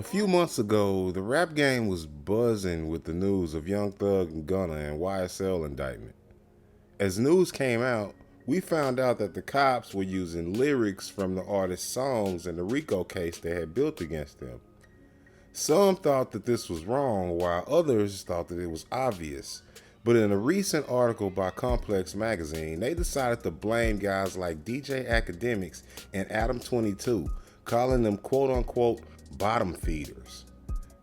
few months ago, the rap game was buzzing with the news of Young Thug and Gunna and YSL indictment. As news came out, we found out that the cops were using lyrics from the artist's songs in the Rico case they had built against them. Some thought that this was wrong, while others thought that it was obvious. But in a recent article by Complex magazine, they decided to blame guys like DJ Akademiks and Adam22, calling them quote-unquote bottom feeders.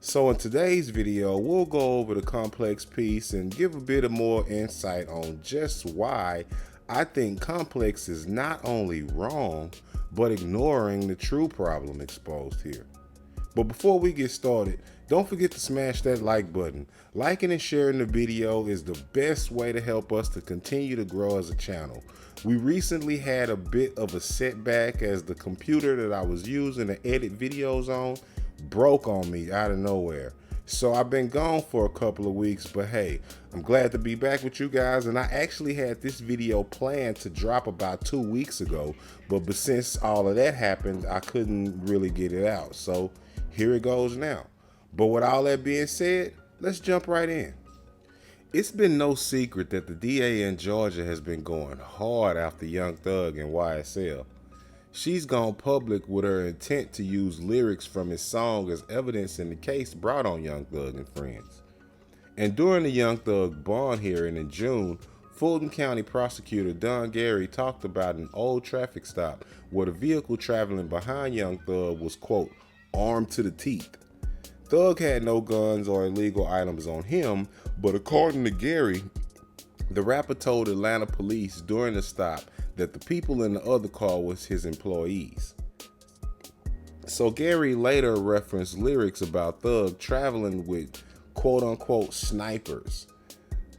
So in today's video, we'll go over the Complex piece and give a bit of more insight on just why I think Complex is not only wrong, but ignoring the true problem exposed here. But before we get started, don't forget to smash that like button. Liking and sharing the video is the best way to help us to continue to grow as a channel. We recently had a bit of a setback as the computer that I was using to edit videos on broke on me out of nowhere. So I've been gone for a couple of weeks, but hey, I'm glad to be back with you guys, and I actually had this video planned to drop about 2 weeks ago, but since all of that happened, I couldn't really get it out. So here it goes now. But with all that being said, let's jump right in. It's been no secret that the DA in Georgia has been going hard after Young Thug and YSL. She's gone public with her intent to use lyrics from his song as evidence in the case brought on Young Thug and friends. And during the Young Thug bond hearing in June, Fulton County Prosecutor Don Gary talked about an old traffic stop where the vehicle traveling behind Young Thug was, quote, armed to the teeth. Thug had no guns or illegal items on him, but according to Gary, the rapper told Atlanta police during the stop that the people in the other car was his employees. So Gary later referenced lyrics about Thug traveling with quote-unquote snipers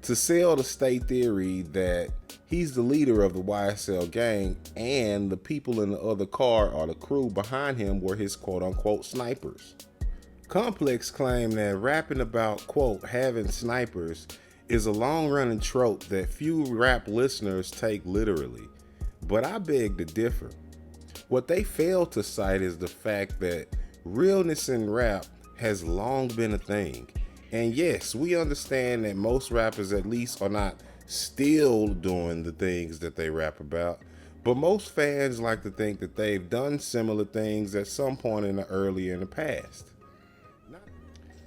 to sell the state theory that he's the leader of the YSL gang and the people in the other car or the crew behind him were his quote-unquote snipers. Complex claimed that rapping about, quote, having snipers is a long-running trope that few rap listeners take literally, but I beg to differ. What they fail to cite is the fact that realness in rap has long been a thing. And yes, we understand that most rappers at least are not still doing the things that they rap about, but most fans like to think that they've done similar things at some point in the past.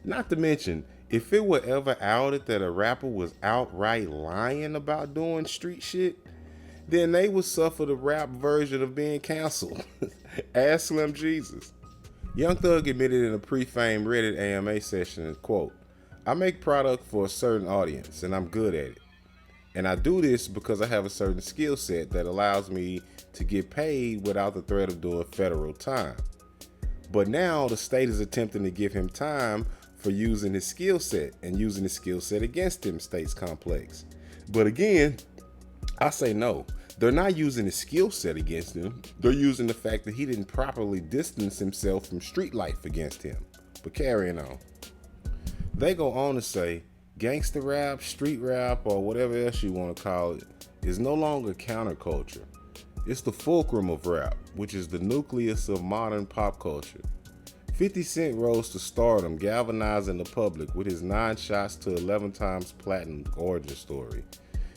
Not to mention, if it were ever outed that a rapper was outright lying about doing street shit, then they would suffer the rap version of being canceled. Ask Slim Jesus. Young Thug admitted in a pre-fame Reddit AMA session, quote, I make product for a certain audience and I'm good at it. And I do this because I have a certain skill set that allows me to get paid without the threat of doing federal time. But now the state is attempting to give him time for using his skill set and using his skill set against him, states Complex. But again, I say no. They're not using his skill set against him. They're using the fact that he didn't properly distance himself from street life against him. But carrying on. They go on to say, Gangsta Rap, Street Rap, or whatever else you want to call it, is no longer counterculture. It's the fulcrum of rap, which is the nucleus of modern pop culture. 50 Cent rose to stardom, galvanizing the public with his 9 shots to 11 times platinum origin story.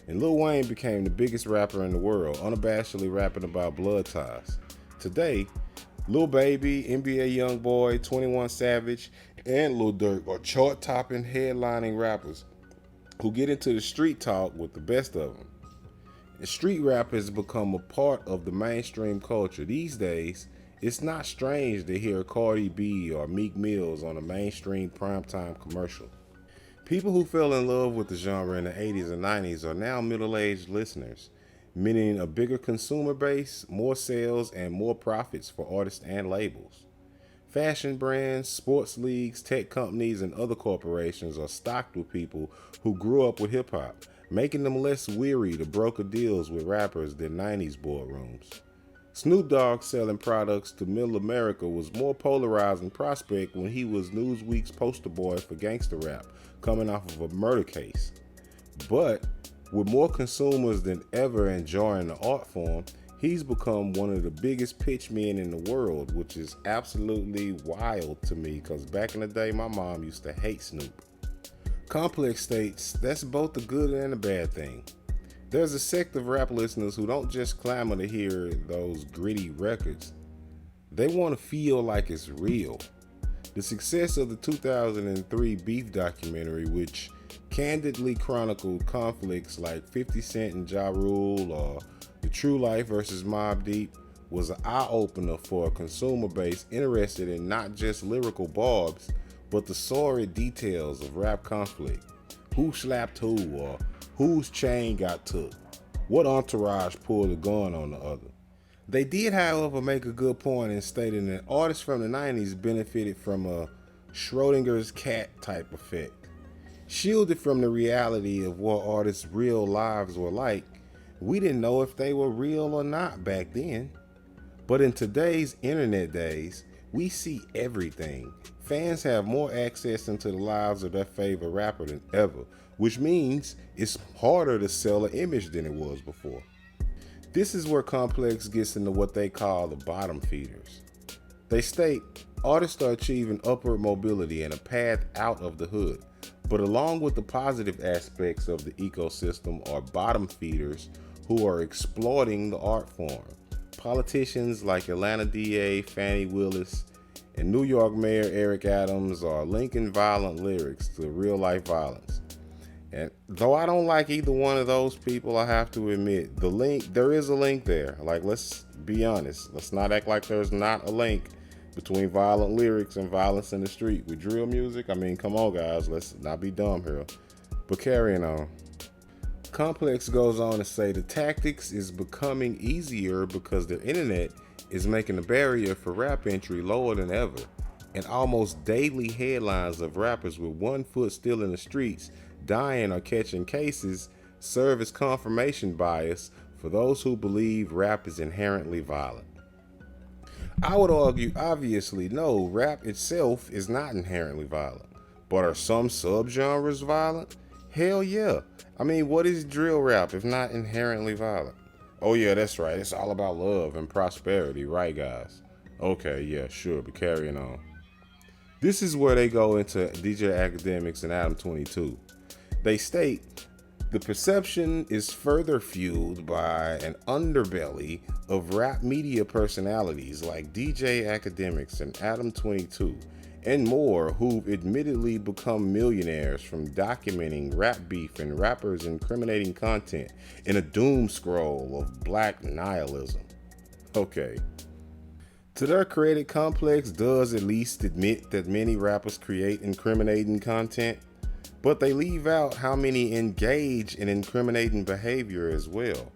And Lil Wayne became the biggest rapper in the world, unabashedly rapping about blood ties. Today, Lil Baby, NBA Youngboy, 21 Savage, and Lil Durk are chart-topping, headlining rappers who get into the street talk with the best of them. And street rap has become a part of the mainstream culture. These days, it's not strange to hear Cardi B or Meek Mills on a mainstream primetime commercial. People who fell in love with the genre in the 80s and 90s are now middle-aged listeners, meaning a bigger consumer base, more sales, and more profits for artists and labels. Fashion brands, sports leagues, tech companies, and other corporations are stocked with people who grew up with hip-hop, making them less weary to broker deals with rappers than 90s boardrooms. Snoop Dogg selling products to middle America was more polarizing prospect when he was Newsweek's poster boy for Gangsta Rap, coming off of a murder case. But with more consumers than ever enjoying the art form, He's become one of the biggest pitch men in the world, which is absolutely wild to me because back in the day, my mom used to hate Snoop. Complex states that's both a good and a bad thing. There's a sect of rap listeners who don't just clamor to hear those gritty records. They want to feel like it's real. The success of the 2003 Beef documentary, which candidly chronicled conflicts like 50 Cent and Ja Rule or the To Alife versus Mobb Deep, was an eye-opener for a consumer base interested in not just lyrical barbs, but the sordid details of rap conflict. Who slapped who, or whose chain got took? What entourage pulled a gun on the other? They did, however, make a good point in stating that artists from the 90s benefited from a Schrodinger's cat type effect. Shielded from the reality of what artists' real lives were like, we didn't know if they were real or not back then. But in today's internet days, we see everything. Fans have more access into the lives of their favorite rapper than ever, which means it's harder to sell an image than it was before. This is where Complex gets into what they call the bottom feeders. They state artists are achieving upward mobility and a path out of the hood, but along with the positive aspects of the ecosystem are bottom feeders who are exploiting the art form. Politicians like Atlanta DA Fannie Willis and New York Mayor Eric Adams are linking violent lyrics to real-life violence. And though I don't like either one of those people, I have to admit, there is a link there. Like, let's be honest. Let's not act like there's not a link between violent lyrics and violence in the street with drill music. I mean, come on, guys. Let's not be dumb here. But carrying on. Complex goes on to say the tactics is becoming easier because the internet is making the barrier for rap entry lower than ever. And almost daily headlines of rappers with one foot still in the streets dying or catching cases serve as confirmation bias for those who believe rap is inherently violent. I would argue, obviously, no, rap itself is not inherently violent. But are some subgenres violent? Hell yeah. I mean, what is drill rap if not inherently violent? Oh yeah, that's right. It's all about love and prosperity, right, guys? Okay, yeah, sure, but carrying on. This is where they go into DJ Akademiks and Adam22. They state, the perception is further fueled by an underbelly of rap media personalities like DJ Akademiks and Adam22 and more who've admittedly become millionaires from documenting rap beef and rappers incriminating content in a doom scroll of black nihilism. Okay. To their credit, Complex does at least admit that many rappers create incriminating content, but they leave out how many engage in incriminating behavior as well.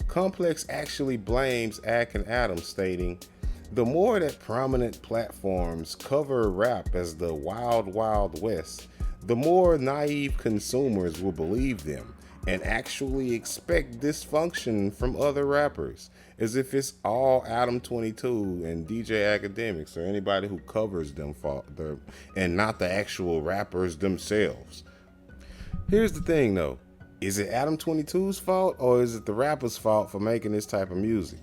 Complex actually blames Ak and Adam, stating, the more that prominent platforms cover rap as the wild, wild west, the more naive consumers will believe them and actually expect dysfunction from other rappers, as if it's all Adam22 and DJ Akademiks or anybody who covers them and not the actual rappers themselves. Here's the thing though, is it Adam22's fault or is it the rapper's fault for making this type of music?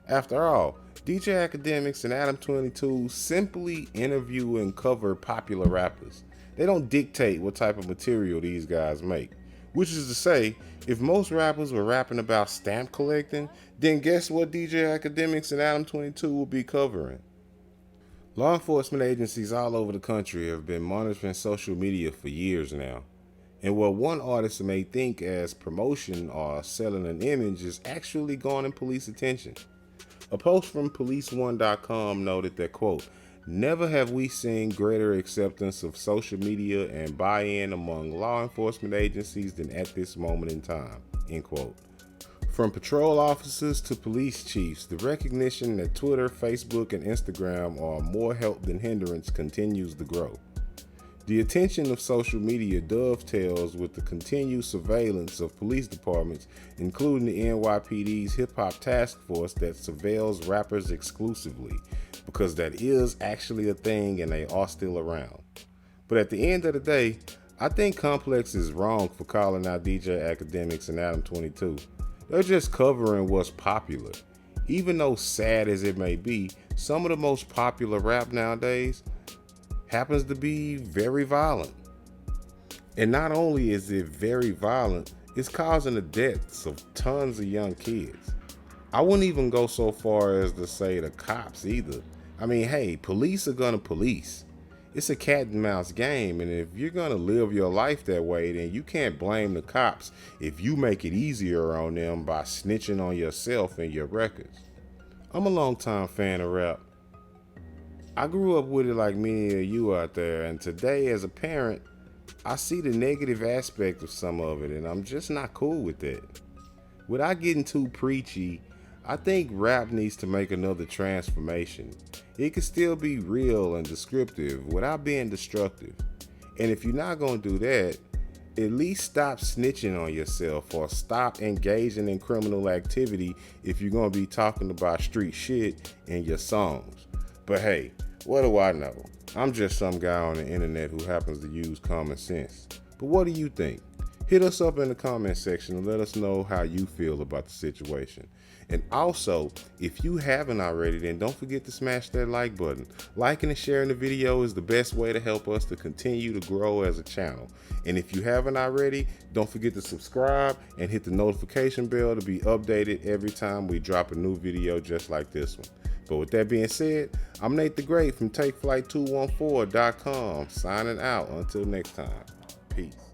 After all, DJ Akademiks and Adam22 simply interview and cover popular rappers. They don't dictate what type of material these guys make. Which is to say, if most rappers were rapping about stamp collecting, then guess what DJ Akademiks and Adam22 will be covering? Law enforcement agencies all over the country have been monitoring social media for years now. And what one artist may think as promotion or selling an image is actually garnering police attention. A post from police1.com noted that, quote, never have we seen greater acceptance of social media and buy-in among law enforcement agencies than at this moment in time, end quote. From patrol officers to police chiefs, the recognition that Twitter, Facebook, and Instagram are more help than hindrance continues to grow. The attention of social media dovetails with the continued surveillance of police departments, including the NYPD's hip-hop task force that surveils rappers exclusively, because that is actually a thing and they are still around. But at the end of the day, I think Complex is wrong for calling out DJ Akademiks and Adam22. They're just covering what's popular. Even though sad as it may be, some of the most popular rap nowadays happens to be very violent. And not only is it very violent, it's causing the deaths of tons of young kids. I wouldn't even go so far as to say the cops either. I mean, hey, police are gonna police. It's a cat and mouse game, and if you're gonna live your life that way, then you can't blame the cops if you make it easier on them by snitching on yourself and your records. I'm a longtime fan of rap. I grew up with it like many of you out there, and today as a parent, I see the negative aspect of some of it, and I'm just not cool with that. Without getting too preachy, I think rap needs to make another transformation. It can still be real and descriptive without being destructive. And if you're not going to do that, at least stop snitching on yourself or stop engaging in criminal activity if you're going to be talking about street shit in your songs. But hey, what do I know? I'm just some guy on the internet who happens to use common sense. But what do you think? Hit us up in the comment section and let us know how you feel about the situation. And also, if you haven't already, then don't forget to smash that like button. Liking and sharing the video is the best way to help us to continue to grow as a channel. And if you haven't already, don't forget to subscribe and hit the notification bell to be updated every time we drop a new video just like this one. But with that being said, I'm Nate the Great from TakeFlight214.com signing out until next time. Peace.